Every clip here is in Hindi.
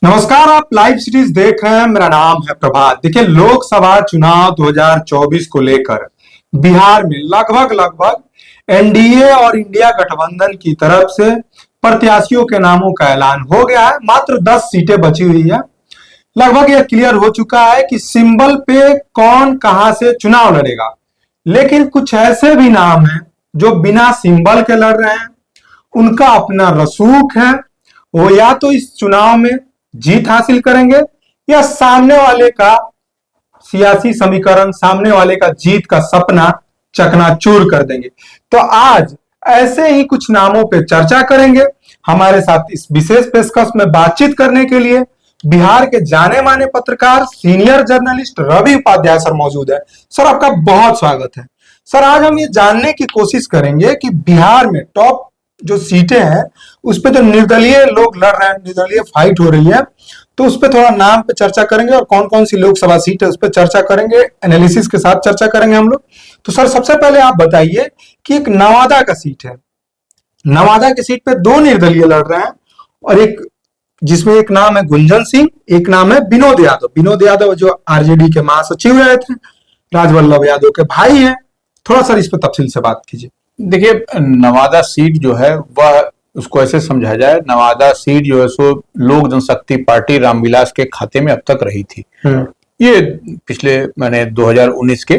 नमस्कार, आप लाइव सीरीज देख रहे हैं। मेरा नाम है प्रभात। देखिए, लोकसभा चुनाव 2024 को लेकर बिहार में लगभग एनडीए और इंडिया गठबंधन की तरफ से प्रत्याशियों के नामों का ऐलान हो गया है। मात्र 10 सीटें बची हुई है। लगभग यह क्लियर हो चुका है कि सिंबल पे कौन कहां से चुनाव लड़ेगा। लेकिन कुछ ऐसे भी नाम हैं जो बिना सिंबल के लड़ रहे हैं। उनका अपना रसूख है। वो या तो इस चुनाव में जीत हासिल करेंगे या सामने वाले का सियासी समीकरण, सामने वाले का जीत का सपना चकनाचूर कर देंगे। तो आज ऐसे ही कुछ नामों पे चर्चा करेंगे। हमारे साथ इस विशेष पेशकश में बातचीत करने के लिए बिहार के जाने माने पत्रकार, senior journalist Ravi Upadhyay sir मौजूद है। सर, आपका बहुत स्वागत है। सर, आज हम ये जानने की कोशिश करेंगे कि बिहार में टॉप जो सीटें हैं उस पे जो निर्दलीय लोग लड़ रहे हैं, निर्दलीय फाइट हो रही है, तो उस पे थोड़ा नाम पे चर्चा करेंगे और कौन कौन सी लोकसभा सीट है उस पे चर्चा करेंगे, एनालिसिस के साथ चर्चा करेंगे हम लोग। तो सर, सबसे पहले आप बताइए कि एक नवादा का सीट है। नवादा की सीट पे 2 निर्दलीय लड़ रहे हैं और एक जिसमें एक नाम है गुंजन सिंह, एक नाम है विनोद यादव। विनोद यादव जो आरजेडी के महासचिव रहे थे, राजवल्लभ यादव के भाई हैं। थोड़ा सर इस पे तफसील से बात कीजिए। देखिए, नवादा सीट जो है वह उसको ऐसे समझा जाए, नवादा सीट जो है सो लोक जनशक्ति पार्टी रामविलास के खाते में अब तक रही थी। ये पिछले 2019 के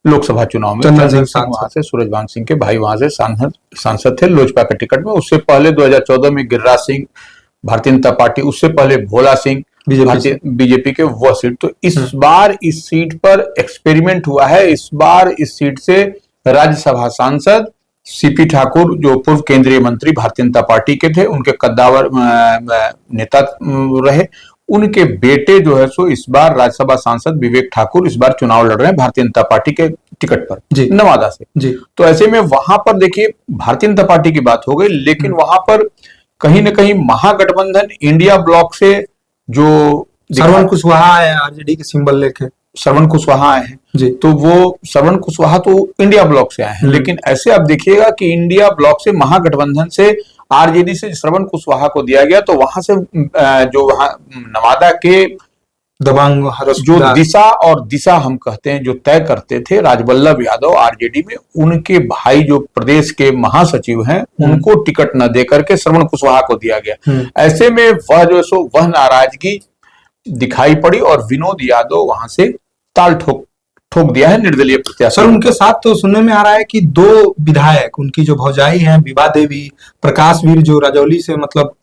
लोकसभा चुनाव में चंदन सिंह वहां से, सूरजभान सिंह के भाई वहां से सांसद थे लोजपा के टिकट में। उससे पहले 2014 में गिरिराज सिंह भारतीय जनता पार्टी, उससे पहले भोला सिंह बीजेपी के वह सीट। तो इस बार इस सीट पर एक्सपेरिमेंट हुआ है। इस बार इस सीट से राज्यसभा सांसद सीपी ठाकुर, जो पूर्व केंद्रीय मंत्री भारतीय जनता पार्टी के थे, उनके कद्दावर नेता रहे, उनके बेटे जो है सो इस बार राज्यसभा सांसद विवेक ठाकुर इस बार चुनाव लड़ रहे हैं भारतीय जनता पार्टी के टिकट पर नवादा से जी। तो ऐसे में वहां पर देखिए, भारतीय जनता पार्टी की बात हो गई, लेकिन वहां पर कहीं ना कहीं महागठबंधन इंडिया ब्लॉक से जो श्रवण कुशवाहा है आरजेडी के सिंबल लेके, श्रवण कुशवाहा आए हैं जी। तो वो श्रवण कुशवाहा तो इंडिया ब्लॉक से आए हैं, लेकिन ऐसे आप देखिएगा कि इंडिया ब्लॉक से महागठबंधन से आरजेडी से श्रवण कुशवाहा को दिया गया, तो वहां से जो वहां नवादा के दबंग जो दिशा और दिशा हम कहते हैं, जो तय करते थे राजवल्लभ यादव आरजेडी में, उनके भाई जो प्रदेश के महासचिव हैं, उनको टिकट न देकर के श्रवण कुशवाहा को दिया गया। ऐसे में वह जो सो वह नाराजगी दिखाई पड़ी और विनोद यादव वहां से ताल ठोक दिया है निर्दलीय प्रत्याशी। सर, उनके साथ तो सुनने में आ रहा है कि 2 विधायक, उनकी जो भौजाई हैं विभा देवी, प्रकाश वीर जो राजौली से मतलब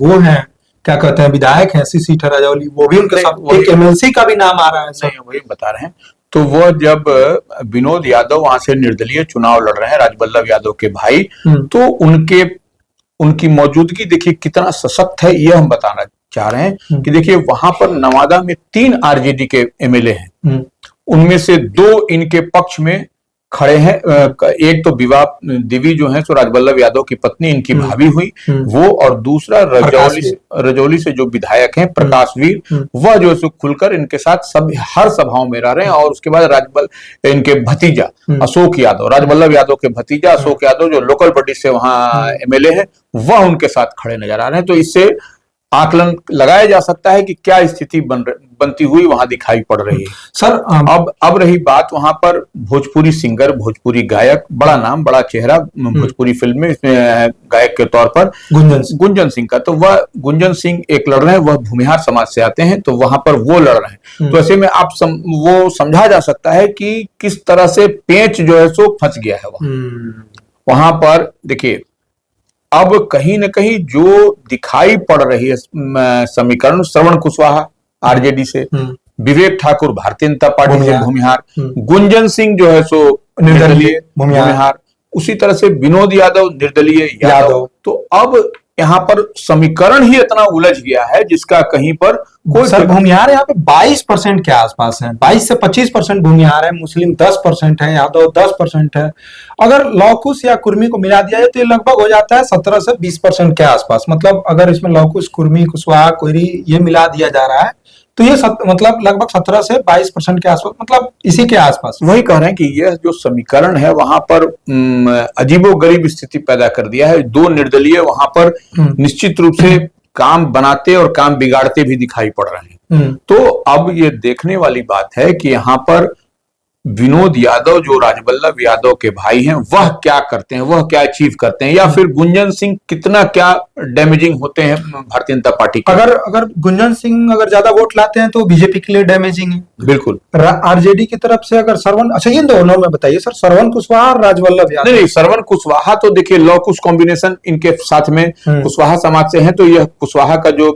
वो हैं, क्या कहते हैं, विधायक हैं, ऐसी सीट है राजौली, वो भी उनके साथ, एक एमएलसी का भी नाम आ रहा है। सर वही बता रहे हैं। तो वह जब विनोद यादव वहां से निर्दलीय चुनाव लड़ रहे हैं, राजवल्लभ यादव के भाई, तो उनकी मौजूदगी देखिए कितना सशक्त है, यह हम बताना चाह रहे हैं कि देखिए वहां पर नवादा में 3 आरजेडी के एमएलए हैं, उनमें से 2 इनके पक्ष में खड़े हैं। एक तो विभा देवी जो है सो राजवल्लभ यादव की पत्नी, इनकी भाभी हुई वो, और दूसरा रजौली से जो विधायक हैं प्रकाश वीर, वह जो है खुलकर इनके साथ हर सभाओं में रह रहे हैं। और उसके बाद इनके भतीजा अशोक यादव, राजवल्लभ यादव के भतीजा अशोक यादव जो लोकल बॉडी से वहां एमएलए है, वह उनके साथ खड़े नजर आ रहे हैं। तो इससे आकलन लगाया जा सकता है कि क्या स्थिति बनती हुई वहां दिखाई पड़ रही है। सर, अब रही बात वहां पर भोजपुरी सिंगर, भोजपुरी गायक, बड़ा नाम, बड़ा चेहरा भोजपुरी फिल्म में गायक के तौर पर गुंजन सिंह का। तो वह गुंजन सिंह एक लड़ रहे हैं, वह भूमिहार समाज से आते हैं, तो वहां पर वो लड़ रहे हैं। तो ऐसे में आप वो समझा जा सकता है कि किस तरह से पेंच जो है सो फंस गया है वहां पर। देखिए, अब कहीं न कहीं जो दिखाई पड़ रही है समीकरण, श्रवण कुशवाहा आरजेडी से, विवेक ठाकुर भारतीय जनता पार्टी से भूमिहार, गुंजन सिंह जो है सो निर्दलीय भूमिहार, उसी तरह से विनोद यादव निर्दलीय यादव। तो अब यहाँ पर समीकरण ही इतना उलझ गया है जिसका कहीं पर कोई सर भूमिहार यहाँ पे 22% के आसपास है, 22 से 25% भूमिहार है, मुस्लिम 10% है, यादव 10% है। अगर लौकुश या कुर्मी को मिला दिया जाए तो ये लगभग हो जाता है 17 से 20% के आसपास। मतलब अगर इसमें लौकुश, कुर्मी, कुशवाहा, कोयरी ये मिला दिया जा रहा है तो ये मतलब लगभग 17 से 22% के आसपास, मतलब इसी के आसपास। वही कह रहे हैं कि यह जो समीकरण है वहां पर अजीबोगरीब स्थिति पैदा कर दिया है। 2 निर्दलीय वहां पर निश्चित रूप से काम बनाते और काम बिगाड़ते भी दिखाई पड़ रहे हैं। तो अब ये देखने वाली बात है कि यहाँ पर विनोद यादव जो राजवल्लभ यादव के भाई हैं वह क्या करते हैं, वह क्या अचीव करते हैं, या फिर गुंजन सिंह कितना क्या डैमेजिंग होते हैं भारतीय जनता पार्टी के। अगर गुंजन सिंह अगर ज्यादा वोट लाते हैं तो बीजेपी के लिए डैमेजिंग है। बिल्कुल। आरजेडी की तरफ से अगर सरवन, अच्छा ये दोनों में बताइए सर, सरवन कुशवाहा और राजवल्लभ यादव। नहीं, सरवन कुशवाहा तो देखिए लॉ कुश कॉम्बिनेशन इनके साथ में कुशवाहा समाज से है, तो यह कुशवाहा का जो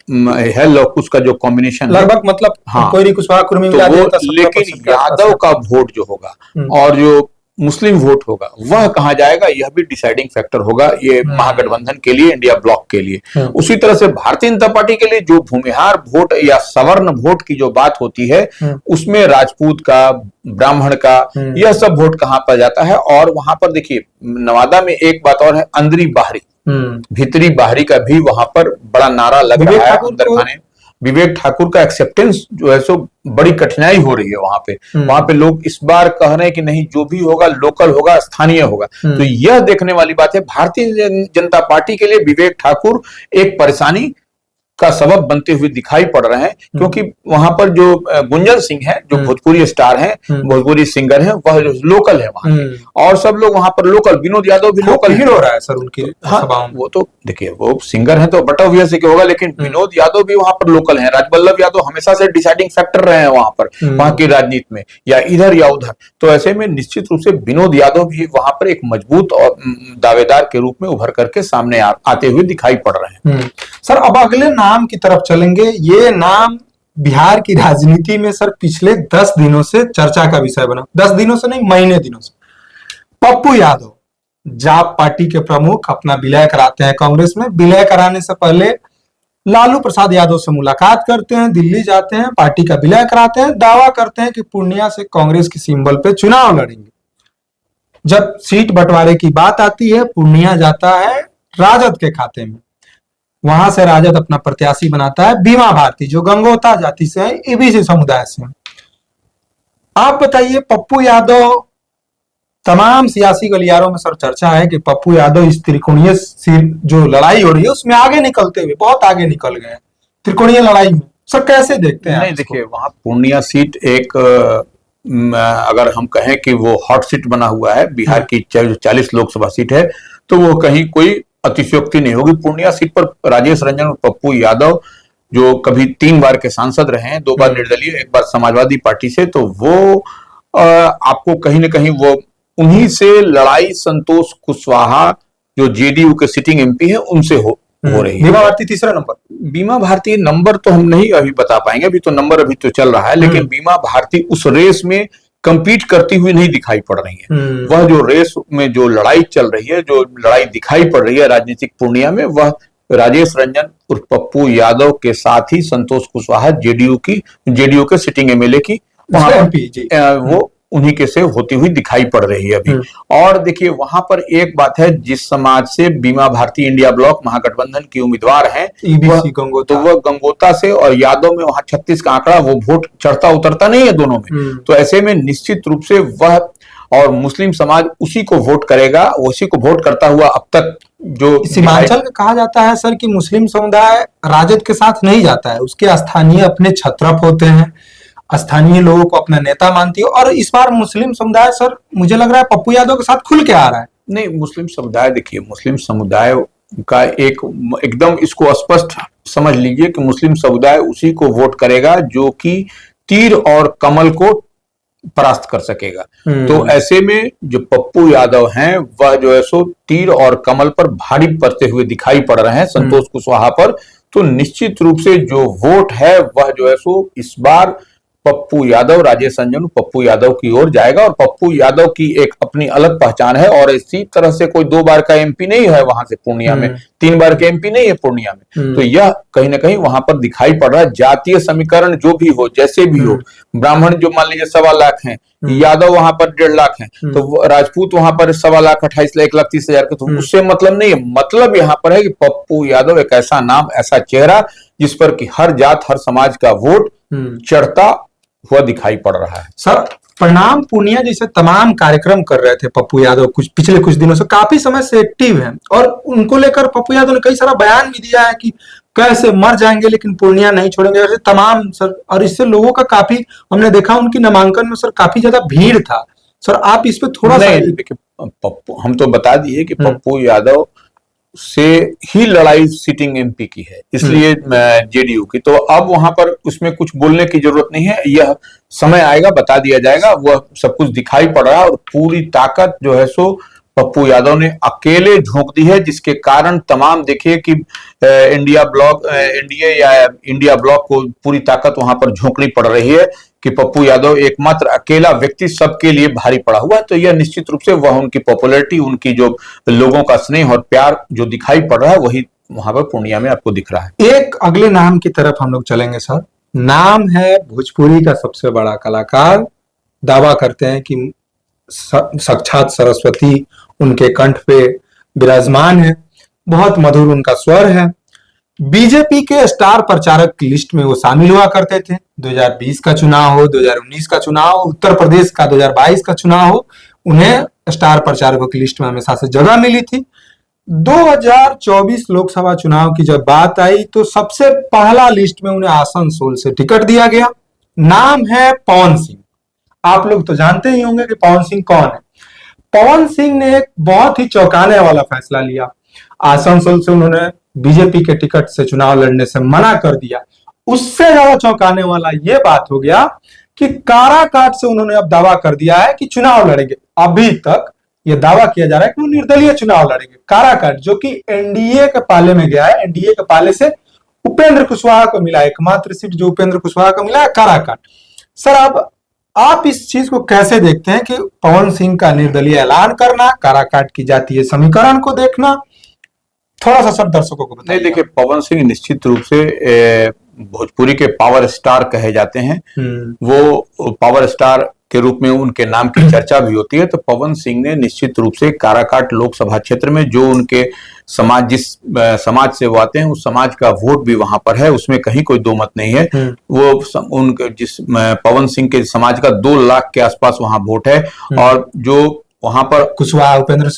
है लौकुश का जो कॉम्बिनेशन लगभग मतलब हाँ, कोई कुशवाहा कुर्मी तो वो, लेकिन यादव का वोट जो होगा और जो मुस्लिम वोट होगा वह कहाँ जाएगा, यह भी डिसाइडिंग फैक्टर होगा ये महागठबंधन के लिए, इंडिया ब्लॉक के लिए। उसी तरह से भारतीय जनता पार्टी के लिए जो भूमिहार वोट या सवर्ण वोट की जो बात होती है उसमें राजपूत का, ब्राह्मण का, यह सब वोट कहाँ पर जाता है। और वहां पर देखिए नवादा में एक बात और है, अंदरी बाहरी, भीतरी बाहरी का भी वहां पर बड़ा नारा लग रहा है अंदर खाने। विवेक ठाकुर का एक्सेप्टेंस जो है सो बड़ी कठिनाई हो रही है वहां पे लोग इस बार कह रहे हैं कि नहीं जो भी होगा लोकल होगा, स्थानीय होगा। तो यह देखने वाली बात है, भारतीय जनता पार्टी के लिए विवेक ठाकुर एक परेशानी का सबब बनते हुए दिखाई पड़ रहे हैं, क्योंकि वहां पर जो गुंजन सिंह है जो भोजपुरी स्टार हैं, भोजपुरी सिंगर हैं, वह लोकल है वहां के, और सब लोग वहां पर लोकल। विनोद यादव भी लोकल हिट हो रहा है सर उनकी हाँ, वो तो देखिए वो सिंगर है तो बट ऑब्वियस है कि होगा, लेकिन विनोद यादव भी वहां पर लोकल हैं। राजवल्लभ यादव हमेशा से डिसाइडिंग फैक्टर रहे हैं वहां पर, वहां की राजनीति में, या इधर या उधर। तो ऐसे में निश्चित रूप से विनोद यादव भी वहां पर एक मजबूत और दावेदार के रूप में उभर करके सामने आते हुए दिखाई पड़ रहे हैं। सर अब अगले नाम की तरफ चलेंगे। ये नाम बिहार की राजनीति में सर पिछले 10 दिनों से चर्चा का विषय बना, 10 दिनों से नहीं महीने दिनों से। पप्पू यादव जाप पार्टी के प्रमुख अपना विलय कराते हैं कांग्रेस में। विलय कराने से पहले लालू प्रसाद यादव से मुलाकात करते हैं, दिल्ली जाते हैं, पार्टी का विलय कराते हैं, दावा करते हैं कि पूर्णिया से कांग्रेस की सिंबल पे चुनाव लड़ेंगे। जब सीट बंटवारे की बात आती है, पूर्णिया जाता है राजद के खाते में। वहां से राजद अपना प्रत्याशी बनाता है बीमा भारती, जो गंगोता जाति से है, एबीसी समुदाय से है। आप बताइए, पप्पू यादव, तमाम सियासी गलियारों में सर चर्चा है कि पप्पू यादव इस त्रिकोणीय जो लड़ाई हो रही है उसमें आगे निकलते हुए बहुत आगे निकल गए हैं त्रिकोणीय लड़ाई में। सर कैसे देखते हैं? नहीं देखिए, वहां पूर्णिया सीट एक अगर हम कहें कि वो हॉट सीट बना हुआ है, बिहार की 40 लोकसभा सीट है, तो वो कहीं कोई अतिशयोक्ति नहीं होगी। पूर्णिया सीट पर राजेश रंजन और पप्पू यादव जो कभी 3 बार के सांसद रहे हैं, 2 बार निर्दलीय, 1 बार समाजवादी पार्टी से, तो वो आपको कहीं ना कहीं वो उन्हीं से लड़ाई संतोष कुशवाहा जो जेडीयू के सिटिंग एमपी हैं उनसे हो रही है। बीमा भारती तीसरा नंबर, बीमा भारती नंबर तो हम नहीं अभी बता पाएंगे, अभी तो नंबर अभी तो चल रहा है, लेकिन बीमा भारती उस रेस में कंपीट करती हुई नहीं दिखाई पड़ रही है। वह जो रेस में जो लड़ाई चल रही है, जो लड़ाई दिखाई पड़ रही है राजनीतिक पूर्णिया में, वह राजेश रंजन और पप्पू यादव के साथ ही संतोष कुशवाहा जेडीयू के सिटिंग एमएलए की वो उन्हीं के से होती हुई दिखाई पड़ रही है अभी। और देखिए वहां पर एक बात है, जिस समाज से बीमा भारती इंडिया ब्लॉक महागठबंधन की उम्मीदवार हैं, तो वह गंगोता से, और यादव में वहां 36 का आंकड़ा, वो वोट चढ़ता उतरता नहीं है दोनों में। तो ऐसे में निश्चित रूप से वह और मुस्लिम समाज उसी को वोट करेगा, उसी को वोट करता हुआ अब तक जो सीमांचल में कहा जाता है सर कि मुस्लिम समुदाय राजद के साथ नहीं जाता है, उसके स्थानीय अपने छत्रप होते हैं, स्थानीय लोगों को अपना नेता मानती है। और इस बार मुस्लिम समुदाय सर मुझे लग रहा है पप्पू यादव के साथ खुल के आ रहा है। नहीं, मुस्लिम समुदाय देखिए, मुस्लिम समुदाय का एकदम इसको स्पष्ट समझ लीजिए कि मुस्लिम समुदाय उसी को वोट करेगा जो कि तीर और कमल को परास्त कर सकेगा। तो ऐसे में जो पप्पू यादव हैं वह जो है सो तीर और कमल पर भारी पड़ते हुए दिखाई पड़ रहे हैं संतोष कुशवाहा पर। तो निश्चित रूप से जो वोट है वह जो है सो इस बार पप्पू यादव, राजेश रंजन पप्पू यादव की ओर जाएगा। और पप्पू यादव की एक अपनी अलग पहचान है, और इसी तरह से कोई 2 बार का एमपी नहीं है वहां से पूर्णिया में, 3 बार के एमपी नहीं है पूर्णिया में। तो यह कहीं ना कहीं वहां पर दिखाई पड़ रहा है। जातीय समीकरण जो भी हो, जैसे भी हो, ब्राह्मण जो मान लीजिए 1.25 लाख हैं, यादव वहां पर 1.5 लाख हैं, तो राजपूत वहां पर 1.25 लाख 28 लाख 1,30,000 के, तो उससे मतलब नहीं है। मतलब यहाँ पर है कि पप्पू यादव एक ऐसा नाम, ऐसा चेहरा जिस पर कि हर जात हर समाज का वोट चढ़ता हुआ दिखाई पड़ रहा है। सर प्रणाम पूर्णिया जैसे तमाम कार्यक्रम कर रहे थे पप्पू यादव, पिछले कुछ दिनों से काफी समय से एक्टिव हैं, और उनको लेकर पप्पू यादव ने कई सारा बयान भी दिया है कि कैसे मर जाएंगे लेकिन पूर्णिया नहीं छोड़ेंगे, ऐसे तमाम सर। और इससे लोगों का काफी, हमने देखा उनकी नामांकन में सर काफी ज्यादा भीड़ था। सर आप इस पे थोड़ा सा। देखिए पप्पू, हम तो बता दिए कि पप्पू यादव से ही लड़ाई सिटिंग एमपी की है, इसलिए जेडीयू की, तो अब वहां पर उसमें कुछ बोलने की जरूरत नहीं है। यह समय आएगा, बता दिया जाएगा। वह सब कुछ दिखाई पड़ रहा है और पूरी ताकत जो है सो पप्पू यादव ने अकेले झोंक दी है, जिसके कारण तमाम देखिए कि एनडीए या इंडिया ब्लॉक को पूरी ताकत वहां पर झोंकनी पड़ रही है कि पप्पू यादव एकमात्र अकेला व्यक्ति सबके लिए भारी पड़ा हुआ है। तो यह निश्चित रूप से वह उनकी पॉपुलैरिटी, उनकी जो लोगों का स्नेह और प्यार जो दिखाई पड़ रहा है, वही वहां पर पूर्णिया में आपको दिख रहा है। एक अगले नाम की तरफ हम लोग चलेंगे सर। नाम है भोजपुरी का सबसे बड़ा कलाकार, दावा करते हैं कि साक्षात सरस्वती उनके कंठ पे विराजमान है, बहुत मधुर उनका स्वर है। बीजेपी के स्टार प्रचारक की लिस्ट में वो शामिल हुआ करते थे। 2020 का चुनाव हो, 2019 का चुनाव हो, उत्तर प्रदेश का 2022 का चुनाव हो, उन्हें स्टार प्रचारकों की लिस्ट में हमेशा से जगह मिली थी। 2024 लोकसभा चुनाव की जब बात आई तो सबसे पहला लिस्ट में उन्हें आसनसोल से टिकट दिया गया। नाम है पवन सिंह। आप लोग तो जानते ही होंगे कि पवन सिंह कौन है। पवन सिंह ने एक बहुत ही चौंकाने वाला फैसला लिया। आसनसोल से उन्होंने बीजेपी के टिकट से चुनाव लड़ने से मना कर दिया। उससे ज्यादा चौंकाने वाला यह बात हो गया कि काराकाट से उन्होंने अब दावा कर दिया है कि चुनाव लड़ेंगे। अभी तक यह दावा किया जा रहा है कि वो निर्दलीय चुनाव लड़ेंगे। काराकाट जो कि एनडीए के पाले में गया है, एनडीए के पाले से उपेंद्र कुशवाहा को मिला, एकमात्र सीट जो उपेंद्र कुशवाहा को मिला है काराकाट। सर अब आप इस चीज को कैसे देखते हैं कि पवन सिंह का निर्दलीय ऐलान करना, काराकाट की जातीय समीकरण को देखना, थोड़ा सा सब दर्शकों को बताइए। नहीं देखिए, पवन सिंह निश्चित रूप से भोजपुरी के पावर स्टार कहे जाते हैं। वो पावर स्टार के रूप में उनके नाम की चर्चा भी होती है। तो पवन सिंह ने निश्चित रूप से काराकाट लोकसभा क्षेत्र में जो उनके समाज, जिस समाज से वो आते हैं, उस समाज का वोट भी वहां पर है, उसमें कहीं कोई दो मत नहीं है। वो उनके जिस पवन सिंह के समाज का 2 लाख के आसपास वहां वोट है, और जो वहां पर उपेंद्र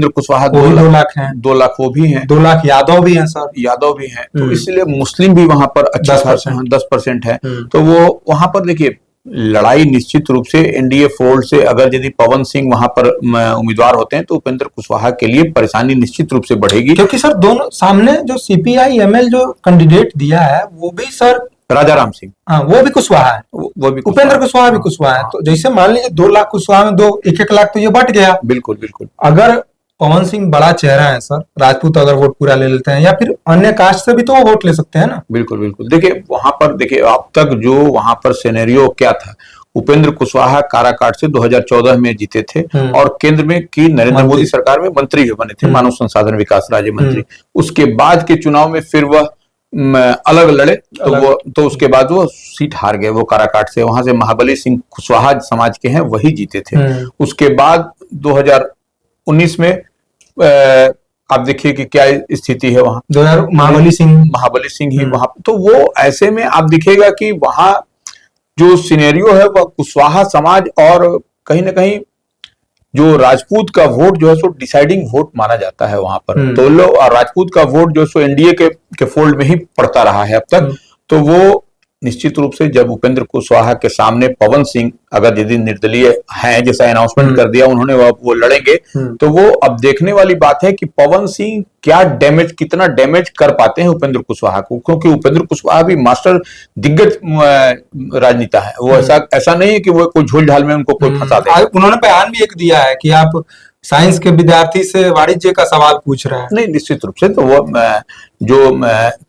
कुशवाहा 2 लाख हैं, 2 लाख वो भी हैं, 2 लाख यादव भी हैं सर, यादव भी हैं। तो इसलिए मुस्लिम भी वहां पर 10% है। तो वो वहां पर देखिए लड़ाई निश्चित रूप से एनडीए फोल्ड से, अगर यदि पवन सिंह वहां पर उम्मीदवार होते हैं तो उपेंद्र कुशवाहा के लिए परेशानी निश्चित रूप से बढ़ेगी, क्योंकि सर दोनों सामने जो सीपीआई एमएल जो कैंडिडेट दिया है वो भी सर राजा राम सिंह, हाँ वो भी कुशवाहा है, वो भी उपेंद्र कुशवाहा भी कुशवाहा है। तो जैसे मान लीजिए 2 लाख कुशवाहा में 1-1 लाख तो ये बट गया। बिल्कुल बिल्कुल। अगर पवन सिंह बड़ा चेहरा है सर, राजपूत अगर वोट पूरा ले लेते हैं या फिर अन्य कास्ट से भी तो वो वोट ले सकते हैं ना। बिल्कुल बिल्कुल। देखिए वहां पर, देखिए अब तक जो वहां पर सिनेरियो क्या था, उपेंद्र कुशवाहा काराकाट से 2014 में जीते थे और केंद्र में की नरेंद्र मोदी सरकार में मंत्री भी बने थे, मानव संसाधन विकास राज्य मंत्री। उसके बाद के चुनाव में फिर वह अलग लड़े, तो उसके बाद वो सीट हार गए, वो काराकाट से। वहां से महाबली सिंह कुशवाहा समाज के हैं, वही जीते थे। उसके बाद 2019 में आप देखिए कि क्या स्थिति है वहां। महाबली सिंह ही वहां। तो वो ऐसे में आप दिखेगा कि वहां जो सिनेरियो है वह कुशवाहा समाज और कहीं ना कहीं जो राजपूत का वोट जो है सो डिसाइडिंग वोट माना जाता है वहां पर। तो लोग राजपूत का वोट जो सो एनडीए के फोल्ड में ही पड़ता रहा है अब तक। तो वो निश्चित रूप से जब उपेंद्र कुशवाहा के सामने पवन सिंह अगर यदि निर्दलीय हैं, जैसा अनाउंसमेंट कर दिया उन्होंने, वो लड़ेंगे, तो वो अब देखने वाली बात है कि पवन सिंह कितना डैमेज कर पाते हैं उपेंद्र कुशवाहा को, क्योंकि उपेंद्र कुशवाहा भी मास्टर दिग्गज राजनेता है। वो ऐसा नहीं है कि वो कोई झोल झाल में उनको कोई फंसा दे। उन्होंने बयान भी एक दिया है कि आप साइंस के विद्यार्थी से वाणिज्य का सवाल पूछ रहे हैं। नहीं, निश्चित रूप से तो वो जो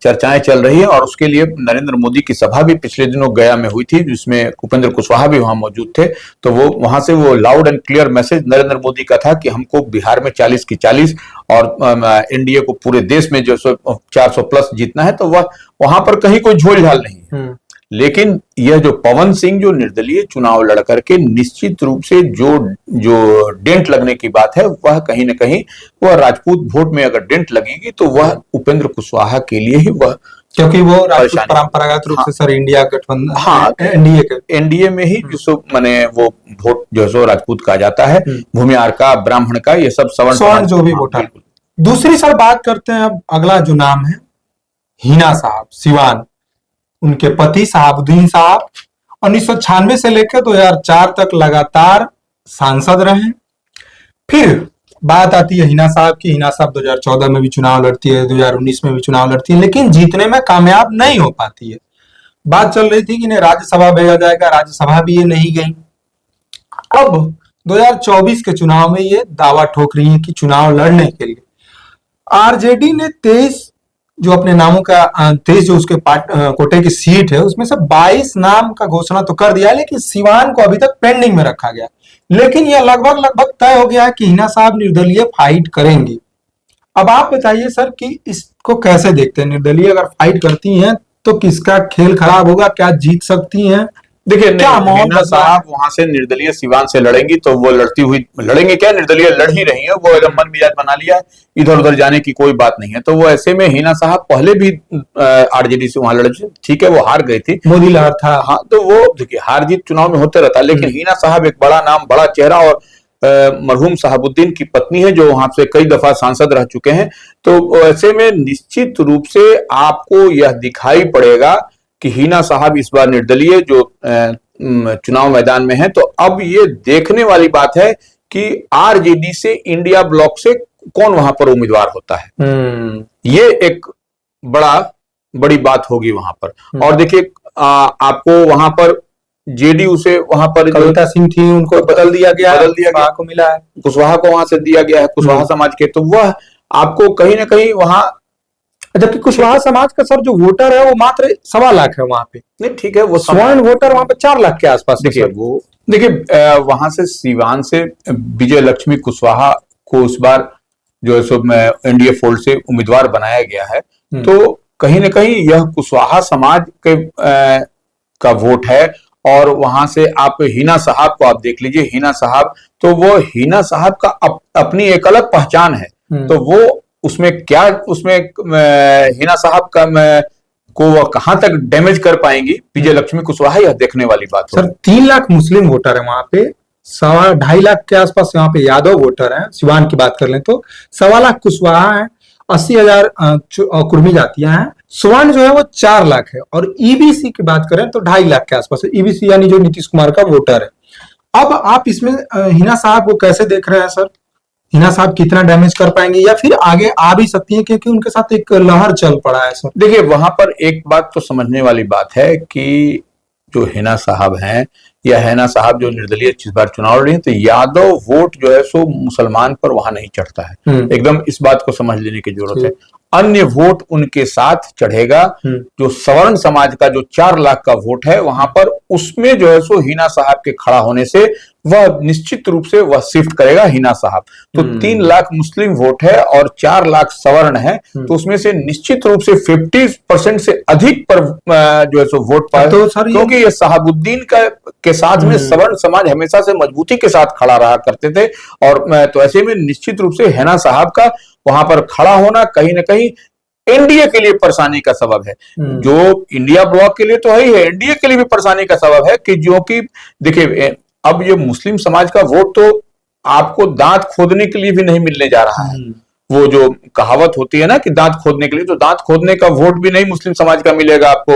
चर्चाएं चल रही है, और उसके लिए नरेंद्र मोदी की सभा भी पिछले दिनों गया में हुई थी, जिसमें उपेंद्र कुशवाहा भी वहां मौजूद थे। तो वो वहां से वो loud and clear message Narendra Modi का था कि हमको बिहार में 40 की 40 और एनडीए को पूरे देश में जो 400 प्लस जीतना है। तो वह वहां पर कहीं कोई झोल झाल नहीं है। लेकिन यह जो पवन सिंह जो निर्दलीय चुनाव लड़ करके निश्चित रूप से जो डेंट लगने की बात है, वह कहीं ना कहीं वह राजपूत वोट में अगर डेंट लगेगी तो वह उपेंद्र कुशवाहा के लिए ही वह क्योंकि वो राजपूत परेशानी। परंपरागत रूप हाँ। से सर इंडिया गठबंधन, हाँ, एनडीए के। एनडीए में ही जो सो माने वो वोट जो है सो राजपूत कहा जाता है, भूमिहार का, ब्राह्मण का, ये सब सवर्ण स्वर्ण जो भी हाँ, वोटर। बिल्कुल। दूसरी सर बात करते हैं अब, अगला जो नाम है हिना साहब सिवान, उनके पति साहबुद्दीन साहब 1996 से लेकर 2004 तक लगातार सांसद रहे। फिर बात आती है हिना साहब की। हिना साहब 2014 में भी चुनाव लड़ती है, 2019 में भी चुनाव लड़ती है, लेकिन जीतने में कामयाब नहीं हो पाती है। बात चल रही थी कि इन्हें राज्यसभा भेजा जाएगा, राज्यसभा भी ये नहीं गई। अब 2024 के चुनाव में ये दावा ठोक रही है कि चुनाव लड़ने के लिए आरजेडी ने 23 जो अपने नामों का 23 जो उसके कोटे की सीट है उसमें से 22 नाम का घोषणा तो कर दिया है, लेकिन सिवान को अभी तक पेंडिंग में रखा गया। लेकिन यह लगभग तय हो गया है कि हिना साहब निर्दलीय फाइट करेंगी। अब आप बताइए सर कि इसको कैसे देखते हैं? निर्दलीय अगर फाइट करती हैं तो किसका खेल खराब होगा, क्या जीत सकती हैं? देखिए, क्या माहौल हिना बदला है? साहब वहां से निर्दलीय सिवान से लड़ेंगी तो वो लड़ती हुई लड़ेंगे क्या, निर्दलीय लड़ ही रही है, वो एकदम मन मिजाज बना लिया है, इधर उधर जाने की कोई बात नहीं है। तो वो ऐसे में हिना साहब पहले भी आरजेडी से वहां लड़ी, ठीक है वो हार गई थी, मोदी लहर था। हाँ, तो वो देखिए हार जीत चुनाव में होते रहता है, लेकिन हिना साहब एक बड़ा नाम, बड़ा चेहरा, और मरहूम साहबुद्दीन की पत्नी है जो वहां से कई दफा सांसद रह चुके हैं। तो ऐसे में निश्चित रूप से आपको यह दिखाई पड़ेगा कि हिना साहब इस बार निर्दलीय जो चुनाव मैदान में है। तो अब ये देखने वाली बात है कि आरजेडी से, इंडिया ब्लॉक से कौन वहां पर उम्मीदवार होता है। ये एक बड़ी बात होगी वहां पर। और देखिए आपको वहां पर जेडीयू से वहां पर कविता सिंह थी, उनको बदल दिया गया, को मिला है, कुशवाहा को वहां से दिया गया है, कुशवाहा समाज के। तो वह आपको कहीं ना कहीं वहां, जबकि कुशवाहा समाज का सर जो वोटर है वो मात्र 1.25 लाख है वहां पे। नहीं ठीक है, वो स्वर्ण वोटर वहां पे 4 लाख के आसपास। देखिए वहां से सिवान से विजय लक्ष्मी कुशवाहा को इस बार जो है सो एनडीए फोल्ड से उम्मीदवार बनाया गया है। तो कहीं ना कहीं यह कुशवाहा समाज के का वोट है। और वहां से आप हिना साहब को आप देख लीजिए, हिना साहब तो वो हिना साहब का अपनी एक अलग पहचान है। तो वो उसमें क्या, उसमें हिना साहब का को वह कहां तक डैमेज कर पाएंगी विजय लक्ष्मी कुशवाहा, यह देखने वाली बात है। सर 3 लाख मुस्लिम वोटर है वहां पे, 2.5 लाख के आसपास यहाँ पे यादव वोटर हैं। सिवान की बात कर लें तो 2.25 लाख कुशवाहा है, 80,000 कुर्मी जातियां हैं। स्वर्ण जो है वो 4 लाख है, और ईबीसी की बात करें तो 2.5 लाख के आसपास है। ईबीसी यानी जो नीतीश कुमार का वोटर है। अब आप इसमें हिना साहब को कैसे देख रहे हैं सर? हिना साहब कितना डैमेज कर पाएंगे, या फिर आगे आ भी सकती है, क्योंकि उनके साथ एक लहर चल पड़ा है सर? देखिए वहां पर एक बात तो समझने वाली बात है कि जो हिना साहब हैं या हिना साहब जो निर्दलीय इस बार चुनाव लड़ी हैं, तो यादव वोट जो है सो मुसलमान पर वहां नहीं चढ़ता है। एकदम इस बात को समझ लेने की जरूरत है। अन्य वोट उनके साथ चढ़ेगा। जो सवर्ण समाज का जो 4 लाख का वोट है वहां पर, उसमें जो है सो हिना साहब के खड़ा होने से वह निश्चित रूप से वह शिफ्ट करेगा हिना साहब। तो 3 लाख मुस्लिम वोट है और 4 लाख सवर्ण है, तो उसमें से निश्चित रूप से 50% से अधिक पर जो है सो वोट पाए। तो क्योंकि ये साहबुद्दीन के साथ में सवर्ण समाज हमेशा से मजबूती के साथ खड़ा रहा करते थे। और तो ऐसे में निश्चित रूप से हिना साहब का वहां पर खड़ा होना कहीं ना कहीं एनडीए के लिए परेशानी का सबब है। जो इंडिया ब्लॉक के लिए तो है ही है, एनडीए के लिए भी परेशानी का सबब है कि जो कि देखिए अब ये मुस्लिम समाज का वोट तो आपको दांत खोदने के लिए भी नहीं मिलने जा रहा है। वो जो कहावत होती है ना कि दांत खोदने के लिए, तो दांत खोदने का वोट भी नहीं मुस्लिम समाज का मिलेगा आपको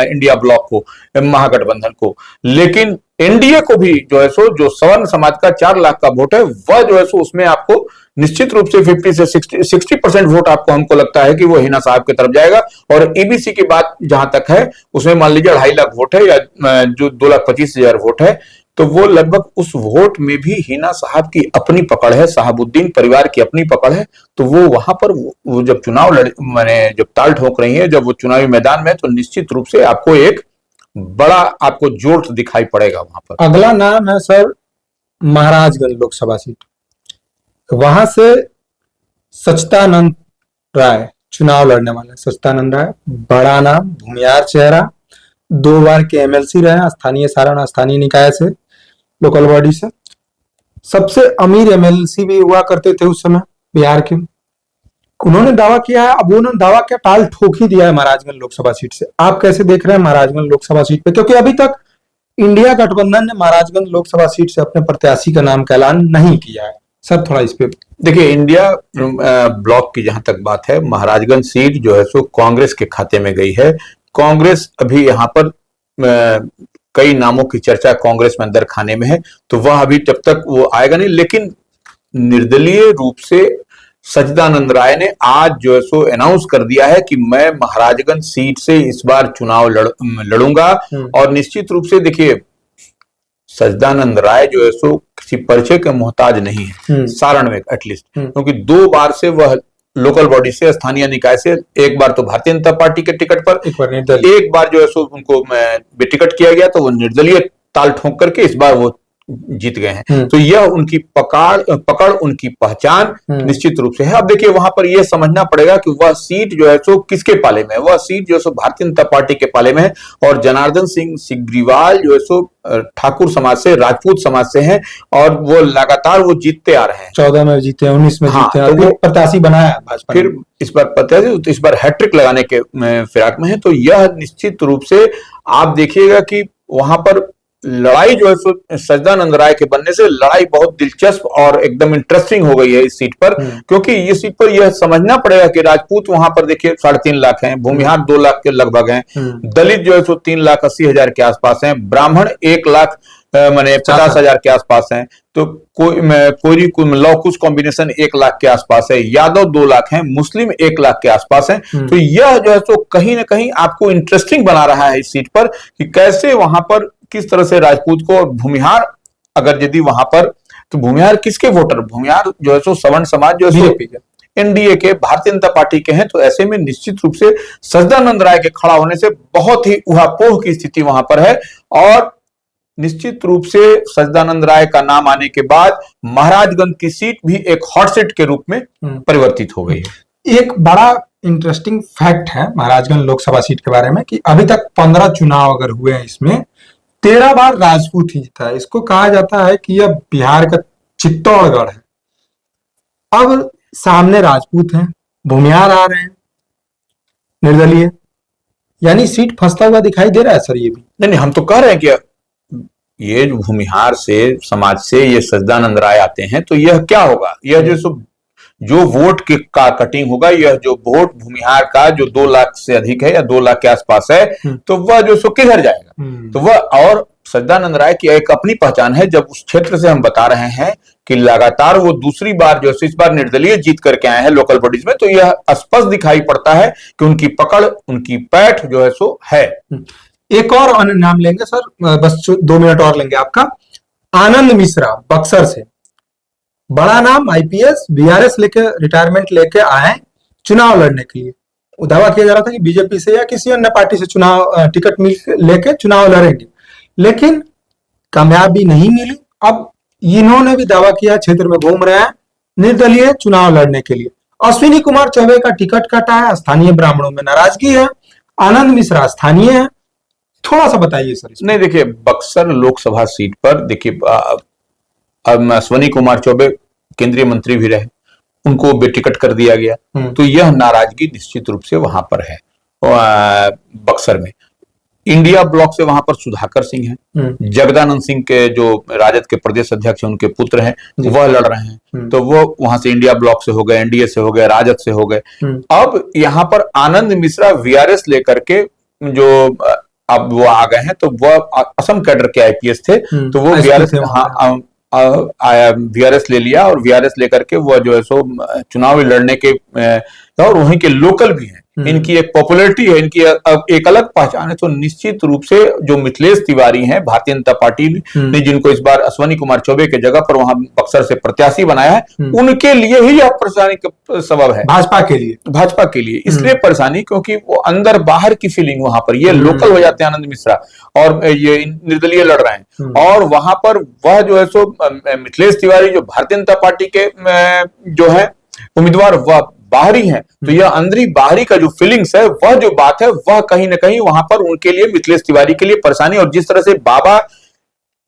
इंडिया ब्लॉक को, महागठबंधन को। लेकिन एनडीए को भी जो है सो जो सवर्ण समाज का 4 लाख का वोट है वह जो है सो उसमें आपको निश्चित रूप से 50 से 60% वोट आपको, हमको लगता है कि वो हिना साहब की तरफ जाएगा। और एबीसी की बात जहां तक है उसमें मान लीजिए 2.5 लाख वोट है या जो 2,25,000 वोट है, तो वो लगभग उस वोट में भी हिना साहब की अपनी पकड़ है, साहबुद्दीन परिवार की अपनी पकड़ है। तो वो वहां पर वो जब चुनाव जब ताल ठोक रही है, जब वो चुनावी मैदान में, तो निश्चित रूप से आपको एक बड़ा आपको जोर दिखाई पड़ेगा वहां पर। अगला नाम है सर महाराजगंज लोकसभा सीट। वहां से सच्चिदानंद राय चुनाव लड़ने वाले। सच्चिदानंद राय बड़ा नाम, भूमिहार चेहरा, 2 बार के एमएलसी रहे, स्थानीय सारण स्थानीय निकाय से, लोकल बॉडी से। सबसे अमीर एमएलसी भी हुआ करते थे उस समय बिहार के। उन्होंने दावा किया है, अब उन्होंने दावा क्या टाल ठोक ही दिया है महाराजगंज लोकसभा सीट से। आप कैसे देख रहे हैं महाराजगंज लोकसभा सीट पे, क्योंकि अभी तक इंडिया गठबंधन ने महाराजगंज लोकसभा सीट से अपने प्रत्याशी का नाम का ऐलान नहीं किया है। सर थोड़ा इस पे देखिए, इंडिया ब्लॉक की जहां तक बात है, महाराजगंज सीट जो है सो कांग्रेस के खाते में गई है। कांग्रेस अभी यहाँ पर कई नामों की चर्चा कांग्रेस में अंदर खाने में है, तो वह अभी जब तक वो आएगा नहीं। लेकिन निर्दलीय रूप से सच्चिदानंद राय ने आज जो है सो अनाउंस कर दिया है कि मैं महाराजगंज सीट से इस बार चुनाव लड़ूंगा। और निश्चित रूप से देखिए, सच्चिदानंद राय जो है सो किसी परिचय के मोहताज नहीं है सारण में एटलीस्ट, क्योंकि 2 बार से वह लोकल बॉडी से, स्थानीय निकाय से, एक बार तो भारतीय जनता पार्टी के टिकट पर, एक बार जो है सो उनको बेटिकट किया गया, तो वो निर्दलीय ताल ठोक करके इस बार वो जीत गए हैं। तो यह उनकी पकड़ उनकी पहचान निश्चित रूप से है। अब देखिए, वहां पर यह समझना पड़ेगा कि वह सीट जो है सो किसके पाले में है। वह सीट जो है सो भारतीय जनता पार्टी के पाले में है, और जनार्दन सिंह सिग्रीवाल जो है सो ठाकुर समाज से, राजपूत समाज से हैं, और वो लगातार वो जीतते आ रहे हैं। 14 में जीते हैं, 19 में जीते हैं, तो वो प्रत्याशी बनाया भाजपा, फिर इस बार प्रत्याशी, तो इस बार हैट्रिक लगाने के फिराक में है। तो यह निश्चित रूप से आप देखिएगा कि वहां पर लड़ाई जो है सच्चिदानंद राय के बनने से लड़ाई बहुत दिलचस्प और एकदम इंटरेस्टिंग हो गई है इस सीट पर, क्योंकि इस सीट पर यह समझना पड़ेगा कि राजपूत वहां पर देखिए 3.5 लाख हैं, भूमिहार 2 लाख के लगभग हैं, दलित जो है 3,80,000 के आसपास हैं, ब्राह्मण 1,50,000 के आसपास हैं, तो कोई कुछ कॉम्बिनेशन 1 लाख के आसपास है, यादव 2 लाख हैं, मुस्लिम 1 लाख के आसपास हैं। तो यह जो है कहीं ना कहीं आपको इंटरेस्टिंग बना रहा है इस सीट पर कि कैसे वहां पर किस तरह से राजपूत को, और भूमिहार अगर यदि वहां पर, तो भूमिहार किसके वोटर, भूमिहार जो है सवर्ण समाज जो है एनडीए के, भारतीय जनता पार्टी के हैं। तो ऐसे में निश्चित रूप से सच्चिदानंद राय के खड़ा होने से बहुत ही उहापोह की स्थिति वहां पर है, और निश्चित रूप से सच्चिदानंद राय का नाम आने के बाद महाराजगंज की सीट भी एक हॉट सीट के रूप में परिवर्तित हो गई है। एक बड़ा इंटरेस्टिंग फैक्ट है महाराजगंज लोकसभा सीट के बारे में कि अभी तक 15 चुनाव अगर हुए हैं, इसमें 13 बार राजपूत ही जीता है। इसको कहा जाता है कि यह बिहार का चित्तौड़गढ़ है। अब सामने राजपूत हैं, भूमिहार आ रहे हैं, निर्दलीय, यानी सीट फंसता हुआ दिखाई दे रहा है सर। ये भी नहीं, हम तो कह रहे हैं कि ये भूमिहार से समाज से ये सच्चिदानंद राय आते हैं, तो यह क्या होगा, यह जो वोट का कटिंग होगा, यह जो वोट भूमिहार का जो 2 लाख से अधिक है या 2 लाख के आसपास है, तो वह जो किधर जाएगा। तो वह, और सच्चिदानंद राय की एक अपनी पहचान है। जब उस क्षेत्र से हम बता रहे हैं कि लगातार वो दूसरी बार जो इस बार निर्दलीय जीत करके आए हैं लोकल बॉडीज में, तो यह स्पष्ट दिखाई पड़ता है कि उनकी पकड़, उनकी पैठ जो है। एक और नाम लेंगे सर, बस 2 मिनट और लेंगे आपका। आनंद मिश्रा बक्सर से, बड़ा नाम, आईपीएस, बीआरएस लेके रिटायरमेंट लेके आए चुनाव लड़ने के लिए। दावा किया जा रहा था कि बीजेपी से या किसी अन्य पार्टी से चुनाव टिकट लेके चुनाव लड़ेंगे, लेकिन कामयाबी नहीं मिली। अब इन्होंने भी दावा किया, क्षेत्र में घूम रहे हैं निर्दलीय चुनाव लड़ने के लिए। अश्विनी कुमार चौबे का टिकट कटा है, स्थानीय ब्राह्मणों में नाराजगी है। आनंद मिश्रा स्थानीय है, थोड़ा सा बताइए सर। नहीं, देखिए, बक्सर लोकसभा सीट पर देखिए, अश्विनी कुमार चौबे केंद्रीय मंत्री भी रहे, उनको बेटिकट कर दिया गया, तो यह नाराजगी निश्चित रूप से वहां पर है। बक्सर में इंडिया ब्लॉक से वहां पर सुधाकर सिंह हैं, जगदानंद सिंह के जो राजद के प्रदेश अध्यक्ष हैं, उनके पुत्र हैं, वह लड़ रहे हैं, तो वो वहां से इंडिया ब्लॉक से हो गए, एनडीए से हो गए, राजद से हो गए। अब यहाँ पर आनंद मिश्रा वीआरएस लेकर के जो अब वो आ गए हैं, तो वह असम कैडर के आईपीएस थे, तो वो वीआरएस ले लिया, और वीआरएस लेकर के वह जो है चुनाव लड़ने के, और वहीं के लोकल भी हैं, इनकी एक पॉपुलैरिटी है, इनकी एक अलग पहचान है। तो निश्चित रूप से जो मिथिलेश तिवारी हैं, भारतीय जनता पार्टी ने जिनको इस बार अश्विनी कुमार चौबे के जगह पर वहां बक्सर से प्रत्याशी बनाया है, उनके लिए ही यह परेशानी का सबब है। भाजपा के लिए इसलिए परेशानी, क्योंकि वो अंदर बाहर की फीलिंग वहां पर, ये लोकल हो जाते हैं आनंद मिश्रा, और ये निर्दलीय लड़ रहे हैं, और वहां पर वह जो है मिथिलेश तिवारी जो भारतीय जनता पार्टी के जो है उम्मीदवार, वह बाहरी हैं। तो यह अंदरी बाहरी का जो फीलिंग्स है, वह जो बात है, वह कहीं ना कहीं वहां पर उनके लिए, मिथिलेश तिवारी के लिए परेशानी। और जिस तरह से बाबा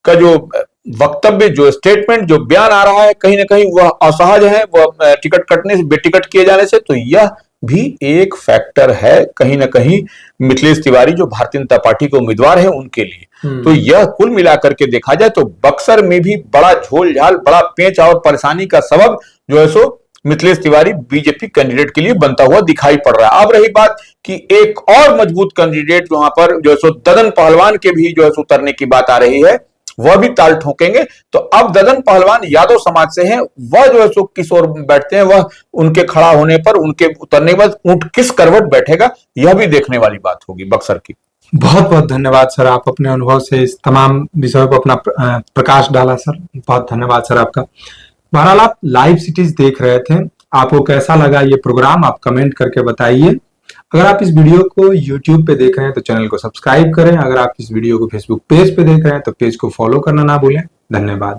का जो वक्तव्य, जो स्टेटमेंट, जो बयान आ रहा है, कहीं ना कहीं वह असहज है, वह टिकट कटने से, बेटिकट किए जाने से, तो यह भी एक फैक्टर है कहीं ना कहीं मिथिलेश तिवारी जो भारतीय जनता पार्टी के उम्मीदवार है उनके लिए। तो यह कुल मिलाकर के देखा जाए तो बक्सर में भी बड़ा झोल-झाल, बड़ा पेंच और परेशानी का सबब जो है सो मिथिलेश तिवारी बीजेपी कैंडिडेट के लिए बनता हुआ दिखाई पड़ रहा है। अब रही बात कि एक और मजबूत कैंडिडेट वहां पर जो है सो ददन पहलवान के भी जो है सो उतरने की बात आ रही है, वह भी ताल ठोकेंगे। तो अब ददन पहलवान यादव समाज से हैं, वह जो है सो किस ओर बैठते हैं, वह उनके खड़ा होने पर, उनके उतरने के बाद ऊंट किस करवट बैठेगा, यह भी देखने वाली बात होगी बक्सर की। बहुत बहुत धन्यवाद सर, आप अपने अनुभव से इस तमाम विषयों को अपना प्रकाश डाला सर, बहुत धन्यवाद सर आपका। बहरहाल आप लाइव सिटीज देख रहे थे, आपको कैसा लगा ये प्रोग्राम आप कमेंट करके बताइए। अगर आप इस वीडियो को YouTube पे देख रहे हैं तो चैनल को सब्सक्राइब करें। अगर आप इस वीडियो को Facebook पेज पे देख रहे हैं तो पेज को फॉलो करना ना भूलें। धन्यवाद।